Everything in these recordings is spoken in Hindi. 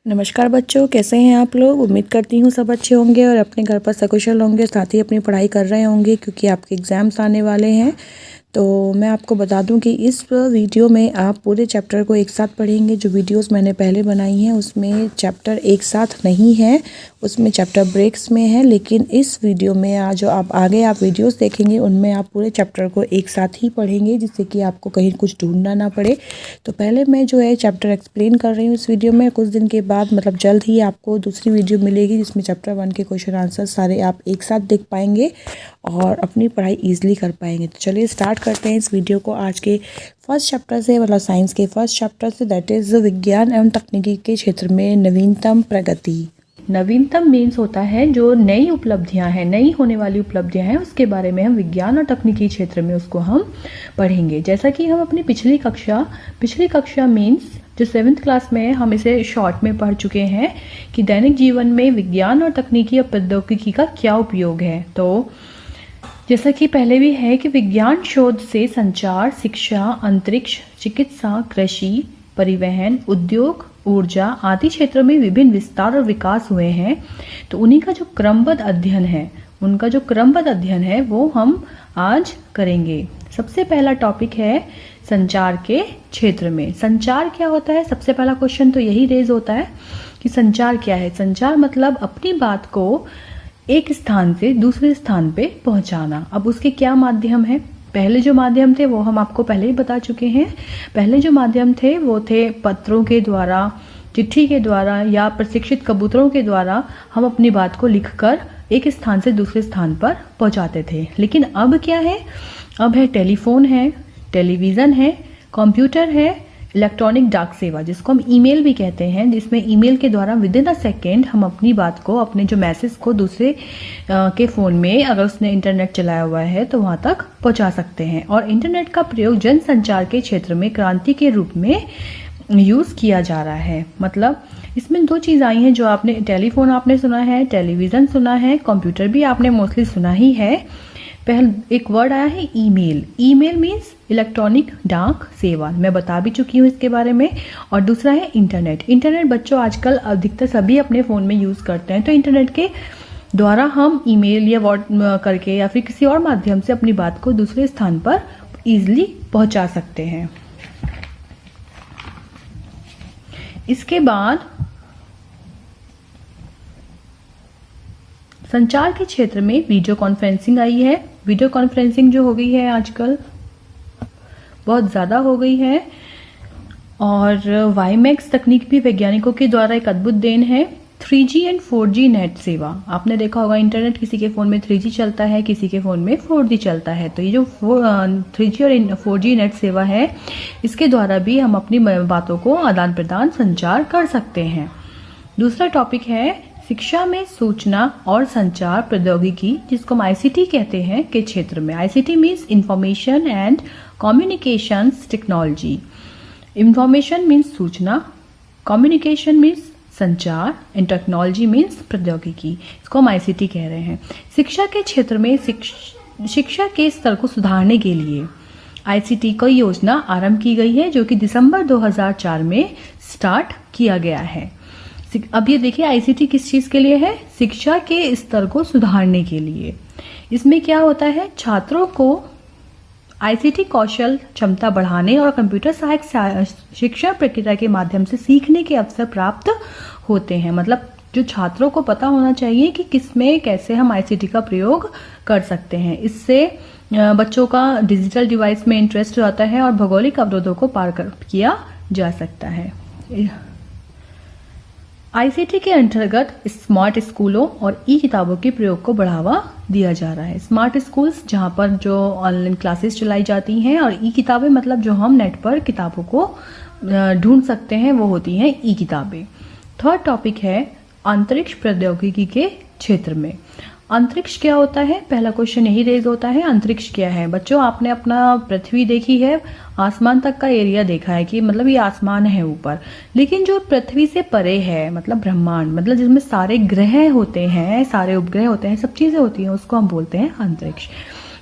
नमस्कार बच्चों, कैसे हैं आप लोग। उम्मीद करती हूँ सब अच्छे होंगे और अपने घर पर सकुशल होंगे, साथ ही अपनी पढ़ाई कर रहे होंगे क्योंकि आपके एग्ज़ाम्स आने वाले हैं। तो मैं आपको बता दूं कि इस वीडियो में आप पूरे चैप्टर को एक साथ पढ़ेंगे। जो वीडियोस मैंने पहले बनाई हैं उसमें चैप्टर एक साथ नहीं है, उसमें चैप्टर ब्रेक्स में है, लेकिन इस वीडियो में जो आप आगे वीडियोस देखेंगे उनमें आप पूरे चैप्टर को एक साथ ही पढ़ेंगे, जिससे कि आपको कहीं कुछ ढूंढना ना पड़े। तो पहले मैं जो है चैप्टर एक्सप्लेन कर रही हूँ इस वीडियो में। कुछ दिन के बाद मतलब जल्द ही आपको दूसरी वीडियो मिलेगी जिसमें चैप्टर 1 के क्वेश्चन आंसर सारे आप एक साथ देख पाएंगे और अपनी पढ़ाई ईजिली कर पाएंगे। तो चलिए स्टार्ट करते हैं इस वीडियो को आज के फर्स्ट चैप्टर से, मतलब साइंस के फर्स्ट चैप्टर से, दैट इज़ विज्ञान एवं तकनीकी के क्षेत्र में नवीनतम प्रगति। नवीनतम मीन्स होता है जो नई उपलब्धियां हैं, नई होने वाली उपलब्धियां हैं, उसके बारे में हम विज्ञान और तकनीकी क्षेत्र में उसको हम पढ़ेंगे। जैसा कि हम अपनी पिछली कक्षा मीन्स जो 7th क्लास में है, हम इसे शॉर्ट में पढ़ चुके हैं कि दैनिक जीवन में विज्ञान और तकनीकी और प्रौद्योगिकी का क्या उपयोग है। तो जैसा कि पहले भी है कि विज्ञान शोध से संचार, शिक्षा, अंतरिक्ष, चिकित्सा, कृषि, परिवहन, उद्योग, ऊर्जा आदि क्षेत्रों में विभिन्न विस्तार और विकास हुए हैं। तो उन्हीं का जो क्रमबद्ध अध्ययन है वो हम आज करेंगे। सबसे पहला टॉपिक है संचार के क्षेत्र में। संचार क्या होता है? सबसे पहला क्वेश्चन तो यही रेज होता है कि संचार क्या है। संचार मतलब अपनी बात को एक स्थान से दूसरे स्थान पे पहुंचाना। अब उसके क्या माध्यम है? पहले जो माध्यम थे वो हम आपको पहले ही बता चुके हैं। पहले जो माध्यम थे वो थे पत्रों के द्वारा, चिट्ठी के द्वारा या प्रशिक्षित कबूतरों के द्वारा हम अपनी बात को लिखकर एक स्थान से दूसरे स्थान पर पहुंचाते थे। लेकिन अब क्या है? अब है टेलीफोन है, टेलीविज़न है, कंप्यूटर है, इलेक्ट्रॉनिक डाक सेवा जिसको हम ईमेल भी कहते हैं, जिसमें ईमेल के द्वारा विद इन अ सेकेंड हम अपनी बात को, अपने जो मैसेज को दूसरे के फ़ोन में, अगर उसने इंटरनेट चलाया हुआ है तो वहाँ तक पहुँचा सकते हैं। और इंटरनेट का प्रयोग जनसंचार के क्षेत्र में क्रांति के रूप में यूज़ किया जा रहा है। मतलब इसमें दो चीज़ आई हैं जो आपने, टेलीफोन आपने सुना है, टेलीविज़न सुना है, कंप्यूटर भी आपने मोस्टली सुना ही है। पहले एक वर्ड आया है ईमेल। ईमेल मीन्स इलेक्ट्रॉनिक डाक सेवा, मैं बता भी चुकी हूँ इसके बारे में। और दूसरा है इंटरनेट। इंटरनेट बच्चों आजकल अधिकतर सभी अपने फ़ोन में यूज़ करते हैं। तो इंटरनेट के द्वारा हम ईमेल या करके या फिर किसी और माध्यम से अपनी बात को दूसरे स्थान पर ईजिली पहुँचा सकते हैं। इसके बाद संचार के क्षेत्र में वीडियो कॉन्फ्रेंसिंग आई है। वीडियो कॉन्फ्रेंसिंग जो हो गई है आजकल बहुत ज़्यादा हो गई है। और वाईमैक्स तकनीक भी वैज्ञानिकों के द्वारा एक अद्भुत देन है। 3G एंड 4G नेट सेवा, आपने देखा होगा इंटरनेट किसी के फ़ोन में 3G चलता है, किसी के फ़ोन में 4G चलता है। तो ये जो 3G और 4G नेट सेवा है, इसके द्वारा भी हम अपनी बातों को आदान प्रदान संचार कर सकते हैं। दूसरा टॉपिक है शिक्षा में सूचना और संचार प्रौद्योगिकी, जिसको हम ICT कहते हैं, के क्षेत्र में। ICT means information and communications technology. Information means सूचना, कम्युनिकेशन मीन्स संचार एंड टेक्नोलॉजी मीन्स प्रौद्योगिकी। इसको हम ICT कह रहे हैं। शिक्षा के क्षेत्र में शिक्षा के स्तर को सुधारने के लिए ICT की योजना आरंभ की गई है, जो कि दिसंबर 2004 में स्टार्ट किया गया है। अब ये देखिए ICT किस चीज़ के लिए है? शिक्षा के स्तर को सुधारने के लिए। इसमें क्या होता है? छात्रों को ICT कौशल क्षमता बढ़ाने और कंप्यूटर सहायक शिक्षा प्रक्रिया के माध्यम से सीखने के अवसर प्राप्त होते हैं। मतलब जो छात्रों को पता होना चाहिए कि किसमें कैसे हम ICT का प्रयोग कर सकते हैं। इससे बच्चों का डिजिटल डिवाइस में इंटरेस्ट आता है और भौगोलिक अवरोधों को पार किया जा सकता है। ICT के अंतर्गत स्मार्ट स्कूलों और किताबों के प्रयोग को बढ़ावा दिया जा रहा है। स्मार्ट स्कूल्स जहाँ पर जो ऑनलाइन क्लासेस चलाई जाती हैं, और किताबें मतलब जो हम नेट पर किताबों को ढूंढ सकते हैं, वो होती हैं किताबें। थर्ड टॉपिक है अंतरिक्ष प्रौद्योगिकी के क्षेत्र में। अंतरिक्ष क्या होता है? पहला क्वेश्चन यही रेज होता है, अंतरिक्ष क्या है? बच्चों आपने अपना पृथ्वी देखी है, आसमान तक का एरिया देखा है कि मतलब ये आसमान है ऊपर, लेकिन जो पृथ्वी से परे है मतलब ब्रह्मांड, मतलब जिसमें सारे ग्रह होते हैं, सारे उपग्रह होते हैं, सब चीज़ें होती हैं, उसको हम बोलते हैं अंतरिक्ष।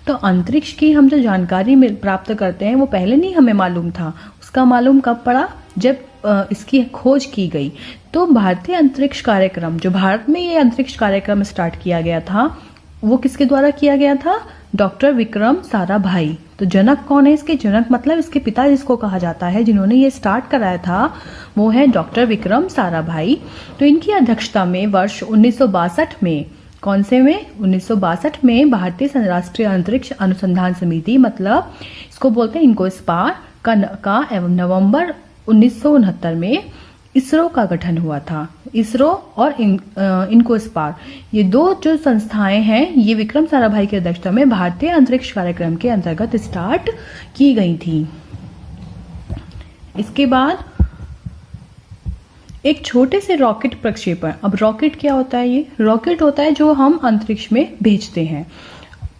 तो अंतरिक्ष की हम जो जानकारी प्राप्त करते हैं वो पहले नहीं हमें मालूम था। उसका मालूम कब पड़ा? जब इसकी खोज की गई। तो भारतीय अंतरिक्ष कार्यक्रम, जो भारत में ये अंतरिक्ष कार्यक्रम स्टार्ट किया गया था, वो किसके द्वारा किया गया था? डॉक्टर विक्रम साराभाई। तो जनक कौन है इसके? जनक मतलब इसके पिता जिसको कहा जाता है, जिन्होंने ये स्टार्ट कराया था, वो है डॉक्टर विक्रम साराभाई। तो इनकी अध्यक्षता में वर्ष 1962 में, कौन से में? 1962 में भारतीय राष्ट्रीय अंतरिक्ष अनुसंधान समिति, मतलब इसको बोलते हैं इनकोस्पार का एवं नवंबर 1969 में इसरो का गठन हुआ था। इसरो और इनकोस्पार, ये दो जो संस्थाएं हैं, ये विक्रम साराभाई की अध्यक्षता में भारतीय अंतरिक्ष कार्यक्रम के अंतर्गत स्टार्ट की गई थी। इसके बाद एक छोटे से रॉकेट प्रक्षेपण। अब रॉकेट क्या होता है? ये रॉकेट होता है जो हम अंतरिक्ष में भेजते हैं।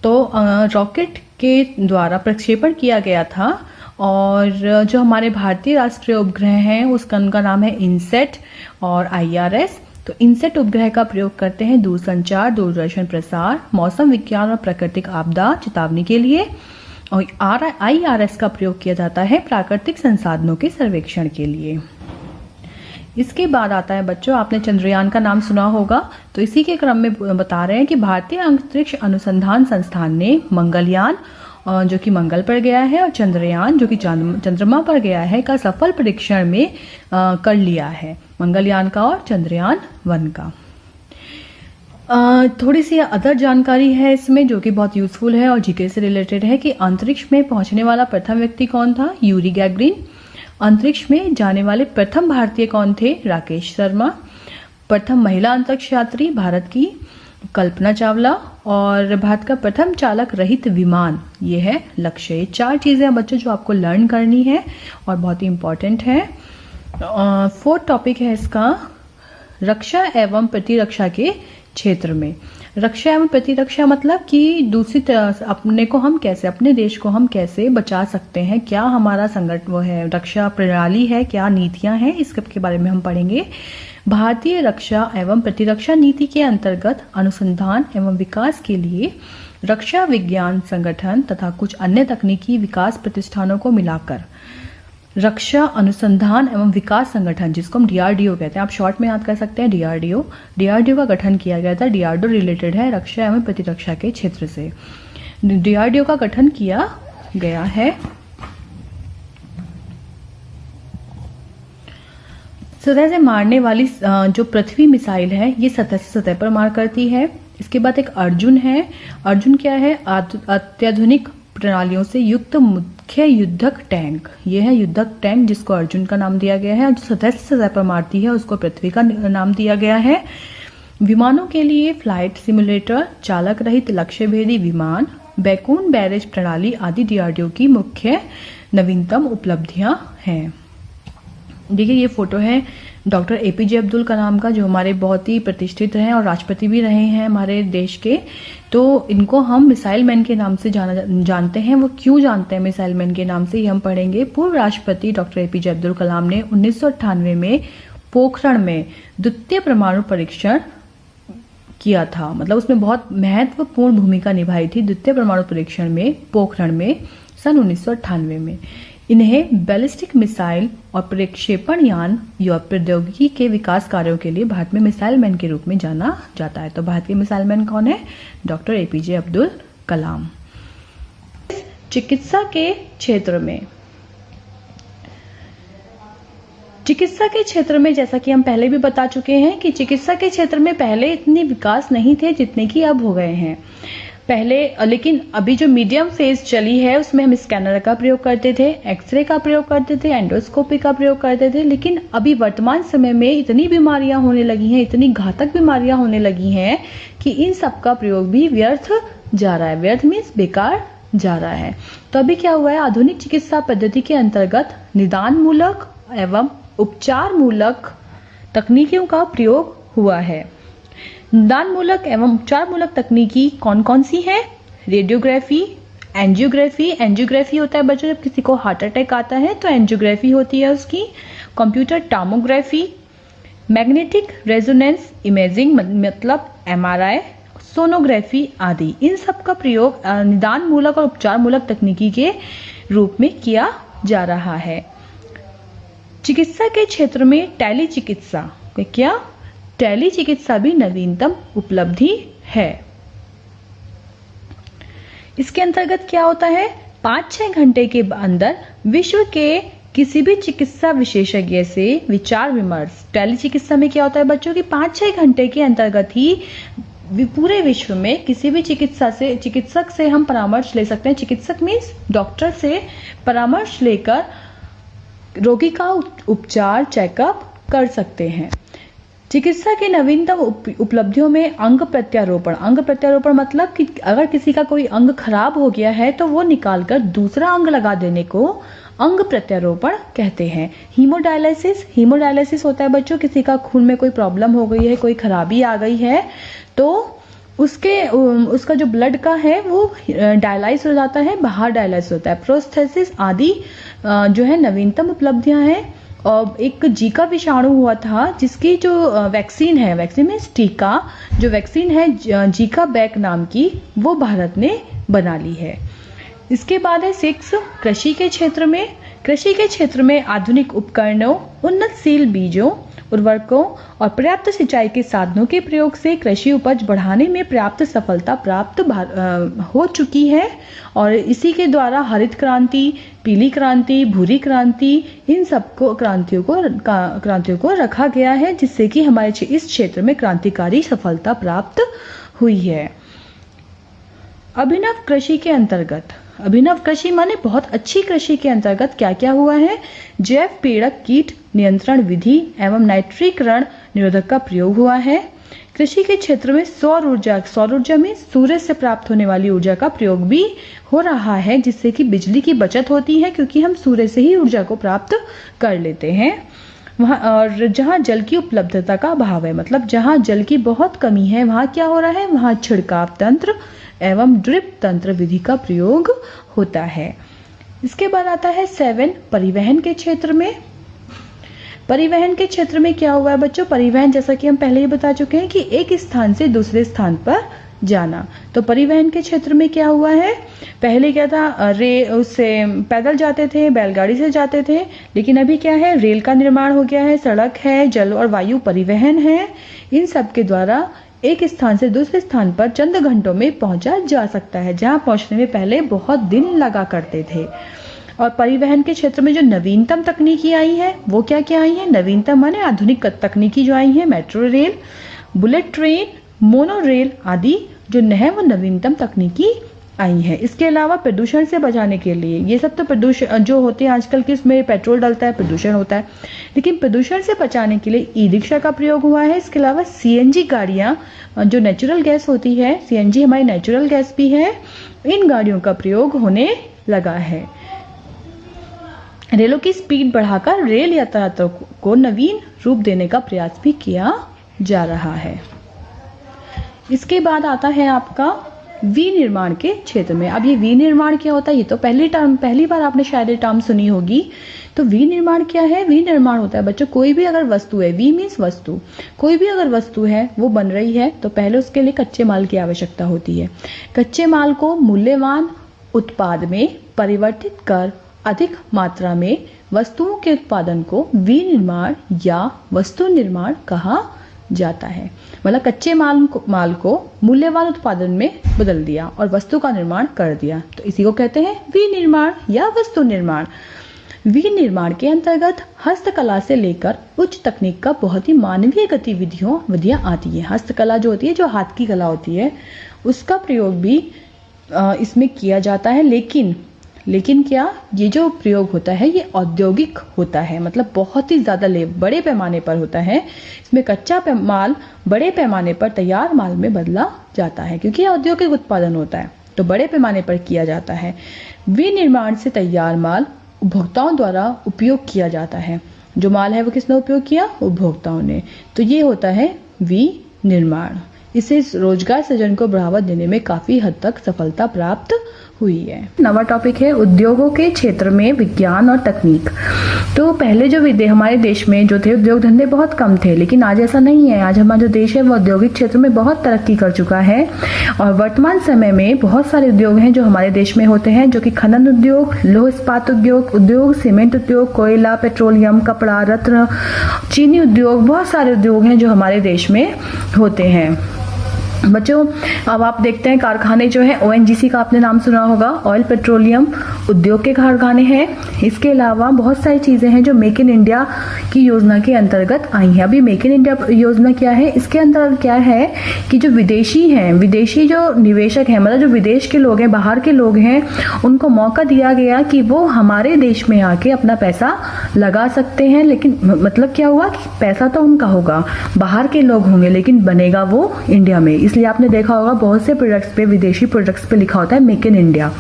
तो रॉकेट के द्वारा प्रक्षेपण किया गया था, और जो हमारे भारतीय राष्ट्रीय उपग्रह हैं उसका उनका नाम है इनसेट और IRS। तो इनसेट उपग्रह का प्रयोग करते हैं दूरसंचार, दूरदर्शन प्रसार, मौसम विज्ञान और प्राकृतिक आपदा चेतावनी के लिए, और IRS का प्रयोग किया जाता है प्राकृतिक संसाधनों के सर्वेक्षण के लिए। इसके बाद आता है बच्चों, आपने चंद्रयान का नाम सुना होगा, तो इसी के क्रम में बता रहे हैं कि भारतीय अंतरिक्ष अनुसंधान संस्थान ने मंगलयान, जो कि मंगल पर गया है, और चंद्रयान जो कि चंद्रमा पर गया है, का सफल परीक्षण में कर लिया है, मंगलयान का और चंद्रयान 1 का। थोड़ी सी अदर जानकारी है इसमें जो कि बहुत यूजफुल है और जीके से रिलेटेड है, कि अंतरिक्ष में पहुंचने वाला प्रथम व्यक्ति कौन था? Yuri Gagarin. अंतरिक्ष में जाने वाले प्रथम भारतीय कौन थे? राकेश शर्मा। प्रथम महिला अंतरिक्ष यात्री भारत की कल्पना चावला, और भारत का प्रथम चालक रहित विमान, ये है लक्ष्य। ये 4 चीजें बच्चों जो आपको लर्न करनी है और बहुत ही इंपॉर्टेंट है। 4th टॉपिक है इसका, रक्षा एवं प्रतिरक्षा के क्षेत्र में। रक्षा एवं प्रतिरक्षा मतलब कि दूसरी तरह अपने को हम कैसे, अपने देश को हम कैसे बचा सकते हैं, क्या हमारा संगठन वो है, रक्षा प्रणाली है, क्या नीतियां हैं, इसके बारे में हम पढ़ेंगे। भारतीय रक्षा एवं प्रतिरक्षा नीति के अंतर्गत अनुसंधान एवं विकास के लिए रक्षा विज्ञान संगठन तथा कुछ अन्य तकनीकी विकास प्रतिष्ठानों को मिलाकर रक्षा अनुसंधान एवं विकास संगठन, जिसको हम DRDO कहते हैं, आप शॉर्ट में याद कर सकते हैं DRDO का गठन किया गया था। DRDO रिलेटेड है रक्षा एवं प्रतिरक्षा के क्षेत्र से। DRDO का गठन किया गया है। सतह से मारने वाली जो पृथ्वी मिसाइल है, ये सतह से सतह पर मार करती है। इसके बाद एक अर्जुन है। अर्जुन क्या है? अत्याधुनिक प्रणालियों से युक्त मुख्य युद्धक टैंक। ये है युद्धक टैंक, जिसको अर्जुन का नाम दिया गया है। जो सतह से सतह पर मारती है उसको पृथ्वी का नाम दिया गया है। विमानों के लिए फ्लाइट सिमुलेटर, चालक रहित लक्ष्य भेदी विमान, बैकून बैरेज प्रणाली आदि DRDO की मुख्य नवीनतम उपलब्धियां हैं। देखिए ये फोटो है डॉक्टर APJ अब्दुल कलाम का, जो हमारे बहुत ही प्रतिष्ठित हैं और राष्ट्रपति भी रहे हैं हमारे देश के। तो इनको हम मिसाइल मैन के नाम से जानते हैं। वो क्यों जानते हैं मिसाइल मैन के नाम से, ये हम पढ़ेंगे। पूर्व राष्ट्रपति डॉक्टर APJ अब्दुल कलाम ने 1998 में पोखरण में द्वितीय परमाणु परीक्षण किया था, मतलब उसमें बहुत महत्वपूर्ण भूमिका निभाई थी द्वितीय परमाणु परीक्षण में पोखरण में सन 1998 में। इन्हें बैलिस्टिक मिसाइल और प्रक्षेपण यान या प्रौद्योगिकी के विकास कार्यों के लिए भारत में मिसाइल मैन के रूप में जाना जाता है। तो भारत के मिसाइल मैन कौन है? Doctor APJ Abdul Kalam. चिकित्सा के क्षेत्र में, चिकित्सा के क्षेत्र में जैसा कि हम पहले भी बता चुके हैं कि चिकित्सा के क्षेत्र में पहले इतने विकास नहीं थे जितने कि अब हो गए हैं पहले। लेकिन अभी जो मीडियम फेज चली है उसमें हम स्कैनर का प्रयोग करते थे, एक्सरे का प्रयोग करते थे, एंडोस्कोपी का प्रयोग करते थे। लेकिन अभी वर्तमान समय में इतनी बीमारियां होने लगी हैं, इतनी घातक बीमारियां होने लगी हैं कि इन सब का प्रयोग भी व्यर्थ जा रहा है। व्यर्थ मीन्स बेकार जा रहा है। तो अभी क्या हुआ है, आधुनिक चिकित्सा पद्धति के अंतर्गत निदान मूलक एवं उपचार मूलक तकनीकियों का प्रयोग हुआ है। निदान मूलक एवं उपचार मूलक तकनीकी कौन कौन सी है? Radiography, angiography. एंजियोग्राफी होता है बच्चों जब किसी को हार्ट अटैक आता है तो एंजियोग्राफी होती है उसकी। Computer tomography, magnetic resonance imaging मतलब MRI, सोनोग्राफी आदि। इन सब का प्रयोग निदान मूलक और उपचार मूलक तकनीकी के रूप में किया जा रहा है। चिकित्सा के क्षेत्र में टेली चिकित्सा, क्या टेली चिकित्सा भी नवीनतम उपलब्धि है। इसके अंतर्गत क्या होता है, 5-6 घंटे के अंदर विश्व के किसी भी चिकित्सा विशेषज्ञ से विचार विमर्श। टेली चिकित्सा में क्या होता है बच्चों की 5-6 घंटे के अंतर्गत ही पूरे विश्व में किसी भी चिकित्सक से हम परामर्श ले सकते हैं। चिकित्सक मीन्स डॉक्टर से परामर्श लेकर रोगी का उपचार चेकअप कर सकते हैं। चिकित्सा की नवीनतम उपलब्धियों में अंग प्रत्यारोपण मतलब कि अगर किसी का कोई अंग खराब हो गया है तो वो निकालकर दूसरा अंग लगा देने को अंग प्रत्यारोपण कहते हैं। हीमोडायलिसिस होता है बच्चों, किसी का खून में कोई प्रॉब्लम हो गई है, कोई खराबी आ गई है तो उसका जो ब्लड का है वो डायलाइज हो जाता है, बाहर डायलाइज होता है। प्रोस्थेसिस आदि जो है नवीनतम उपलब्धियां हैं। और एक जीका विषाणु हुआ था जिसकी जो वैक्सीन मीन्स टीका, जो वैक्सीन है जीका बैक नाम की, वो भारत ने बना ली है। इसके बाद है 6 कृषि के क्षेत्र में आधुनिक उपकरणों, उन्नतशील बीजों, उर्वरकों और पर्याप्त सिंचाई के साधनों के प्रयोग से कृषि उपज बढ़ाने में पर्याप्त सफलता प्राप्त हो चुकी है। और इसी के द्वारा हरित क्रांति, पीली क्रांति, भूरी क्रांति, इन सबको क्रांतियों को रखा गया है, जिससे कि हमारे इस क्षेत्र में क्रांतिकारी सफलता प्राप्त हुई है। अभिनव कृषि माने बहुत अच्छी कृषि के अंतर्गत क्या क्या हुआ है, जैव पीड़क कीट नियंत्रण विधि एवं नाइट्रीकरण निरोधक का प्रयोग हुआ है। कृषि के क्षेत्र में सौर ऊर्जा में सूर्य से प्राप्त होने वाली ऊर्जा का प्रयोग भी हो रहा है, जिससे कि बिजली की बचत होती है, क्योंकि हम सूर्य से ही ऊर्जा को प्राप्त कर लेते हैं। वहाँ और जहाँ जल की उपलब्धता का अभाव है, मतलब जहाँ जल की बहुत कमी है, वहाँ क्या हो रहा है, वहाँ छिड़काव तंत्र एवं ड्रिप तंत्र विधि का प्रयोग होता है। इसके बाद आता है 7 परिवहन के क्षेत्र में क्या हुआ है बच्चों, परिवहन जैसा कि हम पहले ही बता चुके हैं कि एक स्थान से दूसरे स्थान पर जाना। तो परिवहन के क्षेत्र में क्या हुआ है, पहले क्या था, उससे पैदल जाते थे, बैलगाड़ी से जाते थे, लेकिन अभी क्या है, रेल का निर्माण हो गया है, सड़क है, जल और वायु परिवहन है। इन सब के द्वारा एक स्थान से दूसरे स्थान पर चंद घंटों में पहुंचा जा सकता है, जहां पहुंचने में पहले बहुत दिन लगा करते थे। और परिवहन के क्षेत्र में जो नवीनतम तकनीकी आई है वो क्या क्या आई है, नवीनतम माने आधुनिक तकनीकी जो आई है, metro rail, bullet train, mono rail आदि जो है वो नवीनतम तकनीकी आई है। इसके अलावा प्रदूषण से बचाने के लिए, ये सब तो प्रदूषण जो होते हैं आजकल के, इसमें पेट्रोल डलता है, प्रदूषण होता है, लेकिन प्रदूषण से बचाने के लिए ई रिक्शा का प्रयोग हुआ है। इसके अलावा सीएनजी गाड़ियाँ जो नेचुरल गैस होती है, सीएनजी हमारी नेचुरल गैस भी है, इन गाड़ियों का प्रयोग होने लगा है। रेलों की स्पीड बढ़ाकर रेल यातायात को नवीन रूप देने का प्रयास भी किया जा रहा है। इसके बाद आता है आपका विनिर्माण के क्षेत्र में। अब ये विनिर्माण क्या होता है, ये तो पहली बार आपने शायद ये टर्म सुनी होगी। तो विनिर्माण क्या है, विनिर्माण होता है बच्चों, कोई भी अगर वस्तु है, वी मीन्स वस्तु, कोई भी अगर वस्तु है वो बन रही है तो पहले उसके लिए कच्चे माल की आवश्यकता होती है। कच्चे माल को मूल्यवान उत्पाद में परिवर्तित कर अधिक मात्रा में वस्तुओं के उत्पादन को विनिर्माण या वस्तु निर्माण कहा जाता है। मतलब कच्चे माल को मूल्यवान उत्पादन में बदल दिया और वस्तु का निर्माण कर दिया, तो इसी को कहते हैं विनिर्माण या वस्तु निर्माण। विनिर्माण के अंतर्गत हस्तकला से लेकर उच्च तकनीक का बहुत ही मानवीय गतिविधियां आती है। हस्तकला जो होती है, जो हाथ की कला होती है, उसका प्रयोग भी इसमें किया जाता है, लेकिन क्या, ये जो प्रयोग होता है ये औद्योगिक होता है, मतलब बहुत ही ज़्यादा बड़े पैमाने पर होता है। इसमें कच्चा माल बड़े पैमाने पर तैयार माल में बदला जाता है, क्योंकि औद्योगिक उत्पादन होता है तो बड़े पैमाने पर किया जाता है। विनिर्माण से तैयार माल उपभोक्ताओं द्वारा उपयोग किया जाता है। जो माल है वो किसने उपयोग किया, उपभोक्ताओं ने। तो ये होता है विनिर्माण। इससे रोजगार सृजन को बढ़ावा देने में काफी हद तक सफलता प्राप्त हुई है। नवा टॉपिक है उद्योगों के क्षेत्र में विज्ञान और तकनीक। तो पहले जो हमारे देश में जो थे उद्योग धंधे बहुत कम थे, लेकिन आज ऐसा नहीं है। आज हमारा जो देश है वो औद्योगिक क्षेत्र में बहुत तरक्की कर चुका है और वर्तमान समय में बहुत सारे उद्योग हैं जो हमारे देश में होते हैं, जो कि खनन उद्योग, लौह इस्पात उद्योग, सीमेंट उद्योग, कोयला, पेट्रोलियम, कपड़ा, रत्न, चीनी उद्योग, बहुत सारे उद्योग हैं जो हमारे देश में होते हैं। बच्चों अब आप देखते हैं कारखाने जो है ONGC का आपने नाम सुना होगा, ऑयल पेट्रोलियम उद्योग के कारखाने हैं। इसके अलावा बहुत सारी चीज़ें हैं जो मेक इन इंडिया की योजना के अंतर्गत आई हैं। अभी मेक इन इंडिया योजना क्या है, इसके अंतर्गत क्या है कि जो विदेशी हैं, विदेशी जो निवेशक हैं, मतलब जो विदेश के लोग हैं, बाहर के लोग हैं, उनको मौका दिया गया कि वो हमारे देश में आके अपना पैसा लगा सकते हैं। लेकिन मतलब क्या हुआ कि पैसा तो उनका होगा, बाहर के लोग होंगे, लेकिन बनेगा वो इंडिया में। इसलिए आपने देखा होगा बहुत से प्रोडक्ट्स पे, विदेशी प्रोडक्ट्स पे लिखा होता है मेक इन इंडिया।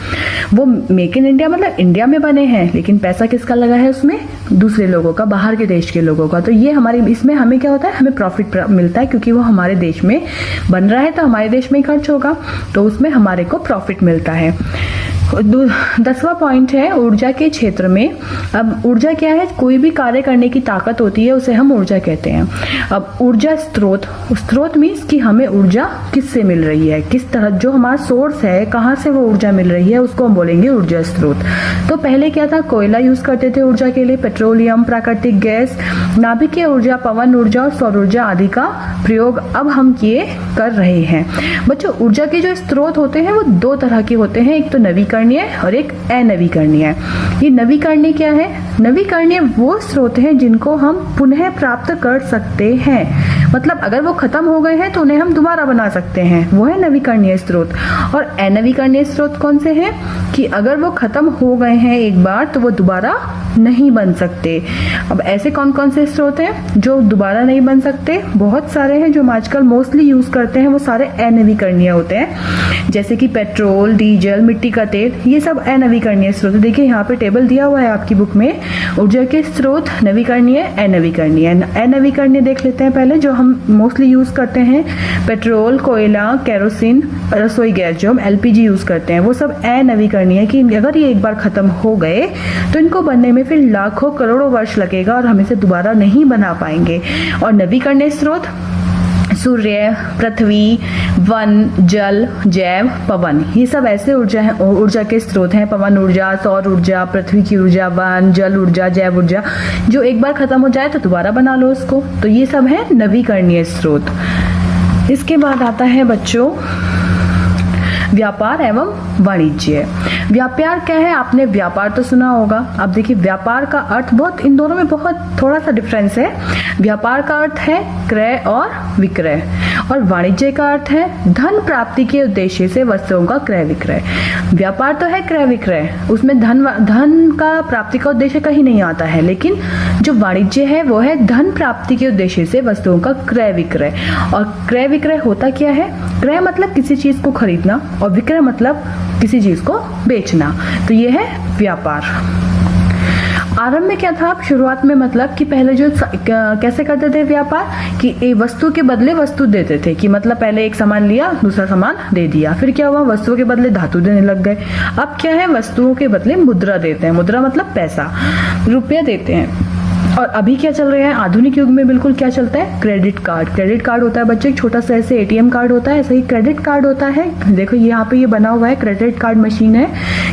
वो मेक इन इंडिया मतलब इंडिया में बने हैं, लेकिन पैसा किसका लगा है उसमें, दूसरे लोगों का, बाहर के देश के लोगों का। तो ये हमारे इसमें हमें क्या होता है, हमें प्रॉफिट मिलता है, क्योंकि वो हमारे देश में बन रहा है तो हमारे देश में ही खर्च होगा, तो उसमें हमारे को प्रॉफिट मिलता है। 10वां पॉइंट है ऊर्जा के क्षेत्र में। अब ऊर्जा क्या है, कोई भी कार्य करने की ताकत होती है, उसे हम ऊर्जा कहते हैं। अब ऊर्जा स्रोत मीन्स कि हमें ऊर्जा किससे मिल रही है, किस तरह, जो हमारा सोर्स है, कहाँ से वो ऊर्जा मिल रही है, उसको हम बोलेंगे ऊर्जा स्रोत। तो पहले क्या था, कोयला यूज करते थे ऊर्जा के लिए, पेट्रोलियम, प्राकृतिक गैस, नाभिकीय ऊर्जा, पवन ऊर्जा और सौर ऊर्जा आदि का प्रयोग अब हम ये कर रहे हैं। बच्चों ऊर्जा के जो स्रोत होते हैं वो 2 तरह के होते हैं, एक तो नवीकरणीय और एक अनवीकरणीय। ये नवीकरणीय क्या है, नवीकरणीय वो स्रोत हैं जिनको हम पुनः प्राप्त कर सकते हैं, मतलब अगर वो खत्म हो गए हैं तो उन्हें हम दोबारा बना सकते हैं, वो है नवीकरणीय स्रोत। और अनवीकरणीय स्रोत कौन से हैं कि अगर वो खत्म हो गए हैं एक बार तो वो दोबारा नहीं बन सकते। अब ऐसे कौन कौन से स्रोत हैं जो दोबारा नहीं बन सकते, बहुत सारे हैं। जो हम आजकल मोस्टली यूज करते हैं वो सारे अनवीकरणीय होते हैं, जैसे कि पेट्रोल, डीजल, मिट्टी का तेल, ये सब अनवीकरणीय स्रोत। देखिए यहाँ पे टेबल दिया हुआ है आपकी बुक में, ऊर्जा के स्रोत नवीकरणीय, अनवीकरणीय। अनवीकरणीय देख लेते हैं पहले, जो हम मोस्टली यूज करते हैं, पेट्रोल, कोयला, केरोसिन, रसोई गैस, जो हम LPG यूज करते हैं, वो सब अनवीकरणीय कि अगर ये एक बार खत्म हो गए तो इनको बनने में फिर लाखों करोड़ों वर्ष लगेगा और हम इसे दोबारा नहीं बना पाएंगे। और नवीकरणीय स्रोत सूर्य, पृथ्वी, वन, जल, जैव, पवन, ये सब ऐसे ऊर्जा के स्रोत हैं। पवन ऊर्जा, सौर ऊर्जा, पृथ्वी की ऊर्जा, वन, जल ऊर्जा, जैव ऊर्जा, जो एक बार खत्म हो जाए तो दोबारा बना लो उसको। तो ये सब है नवीकरणीय स्रोत। इसके बाद आता है बच्चों व्यापार एवं वाणिज्य। व्यापार क्या है, आपने व्यापार तो सुना होगा। अब देखिए व्यापार का अर्थ बहुत, इन दोनों में बहुत थोड़ा सा डिफरेंस है। व्यापार का अर्थ है क्रय और विक्रय, और वाणिज्य का अर्थ है धन प्राप्ति के उद्देश्य से वस्तुओं का क्रय विक्रय। व्यापार तो है क्रय विक्रय, उसमें धन का प्राप्ति का उद्देश्य कहीं नहीं आता है, लेकिन जो वाणिज्य है वो है धन प्राप्ति के उद्देश्य से वस्तुओं का क्रय विक्रय। और क्रय विक्रय होता क्या है, क्रय मतलब किसी चीज को खरीदना और विक्रय मतलब किसी चीज को बेचना। तो ये है व्यापार। आरंभ में क्या था, शुरुआत में मतलब कि पहले जो कैसे करते थे व्यापार कि वस्तु के बदले वस्तु देते थे, कि मतलब पहले एक सामान लिया दूसरा सामान दे दिया। फिर क्या हुआ, वस्तुओं के बदले धातु देने लग गए। अब क्या है, वस्तुओं के बदले मुद्रा देते हैं। मुद्रा मतलब पैसा, रुपया देते हैं। और अभी क्या चल रहा है, आधुनिक युग में बिल्कुल क्या चलता है, क्रेडिट कार्ड। क्रेडिट कार्ड होता है बच्चे, एक छोटा सा ऐसे ATM कार्ड होता है, ऐसे ही क्रेडिट कार्ड होता है। देखो यहाँ पे ये बना हुआ है, क्रेडिट कार्ड मशीन है,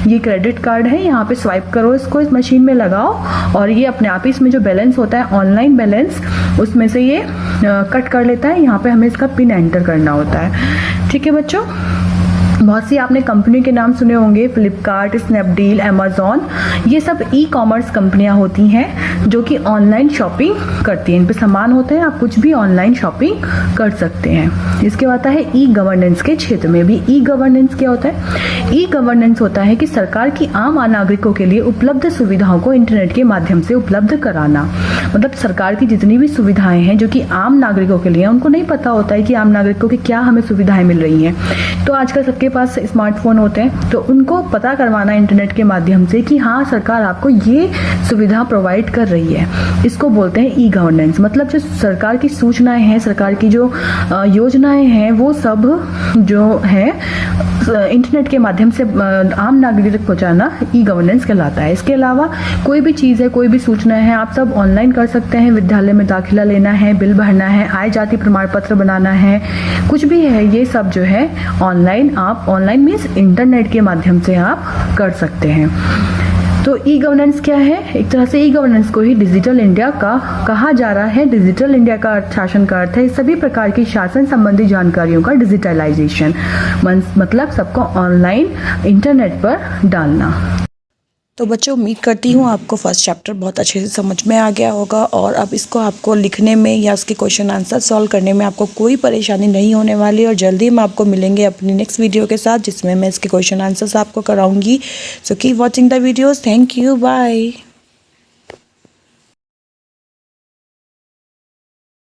ये क्रेडिट कार्ड है। यहाँ पे स्वाइप करो इसको, इस मशीन में लगाओ और ये अपने आप ही इसमें जो बैलेंस होता है, ऑनलाइन बैलेंस, उसमें से ये कट कर लेता है। यहाँ पे हमें इसका पिन एंटर करना होता है। ठीक है बच्चों, बहुत सी आपने कंपनी के नाम सुने होंगे, फ्लिपकार्ट, स्नैपडील, अमेजॉन, ये सब ई-कॉमर्स कंपनियां होती हैं जो कि ऑनलाइन शॉपिंग करती हैं। इन पे सामान होते हैं, आप कुछ भी ऑनलाइन शॉपिंग कर सकते हैं। इसके बाद आता है ई गवर्नेंस के क्षेत्र में भी। ई गवर्नेंस क्या होता है, ई गवर्नेंस होता है कि सरकार की आम नागरिकों के लिए उपलब्ध सुविधाओं को इंटरनेट के माध्यम से उपलब्ध कराना। मतलब सरकार की जितनी भी सुविधाएं हैं जो कि आम नागरिकों के लिए, उनको नहीं पता होता है कि आम नागरिकों की क्या हमें सुविधाएं मिल रही हैं। तो आजकल सबके पास स्मार्टफोन होते हैं, तो उनको पता करवाना इंटरनेट के माध्यम से कि हाँ सरकार आपको ये सुविधा प्रोवाइड कर रही है। इसको बोलते हैं ई गवर्नेंस। मतलब जो सरकार की सूचनाएं हैं, सरकार की जो योजनाएं हैं, वो सब जो है इंटरनेट के माध्यम से आम नागरिक तक पहुंचाना ई गवर्नेंस कहलाता है। इसके अलावा कोई भी चीज़ है, कोई भी सूचनाएं हैं, आप सब ऑनलाइन कर सकते हैं। विद्यालय में दाखिला लेना है, बिल भरना है, आय जाति प्रमाण पत्र बनाना है, कुछ भी है, ये सब जो है ऑनलाइन मीन्स इंटरनेट के माध्यम से आप कर सकते हैं। तो ई गवर्नेंस क्या है? एक तरह से ई गवर्नेंस को ही डिजिटल इंडिया का कहा जा रहा है। डिजिटल इंडिया का शासन का अर्थ है सभी प्रकार की शासन संबंधी जानकारियों का डिजिटलाइजेशन, मतलब सबको ऑनलाइन इंटरनेट पर डालना। तो बच्चों, उम्मीद करती हूँ आपको फर्स्ट चैप्टर बहुत अच्छे से समझ में आ गया होगा और अब इसको आपको लिखने में या उसके क्वेश्चन आंसर सॉल्व करने में आपको कोई परेशानी नहीं होने वाली। और जल्दी हम आपको मिलेंगे अपनी नेक्स्ट वीडियो के साथ, जिसमें मैं इसके क्वेश्चन आंसर्स आपको कराऊंगी। So keep watching the videos. Thank you, bye.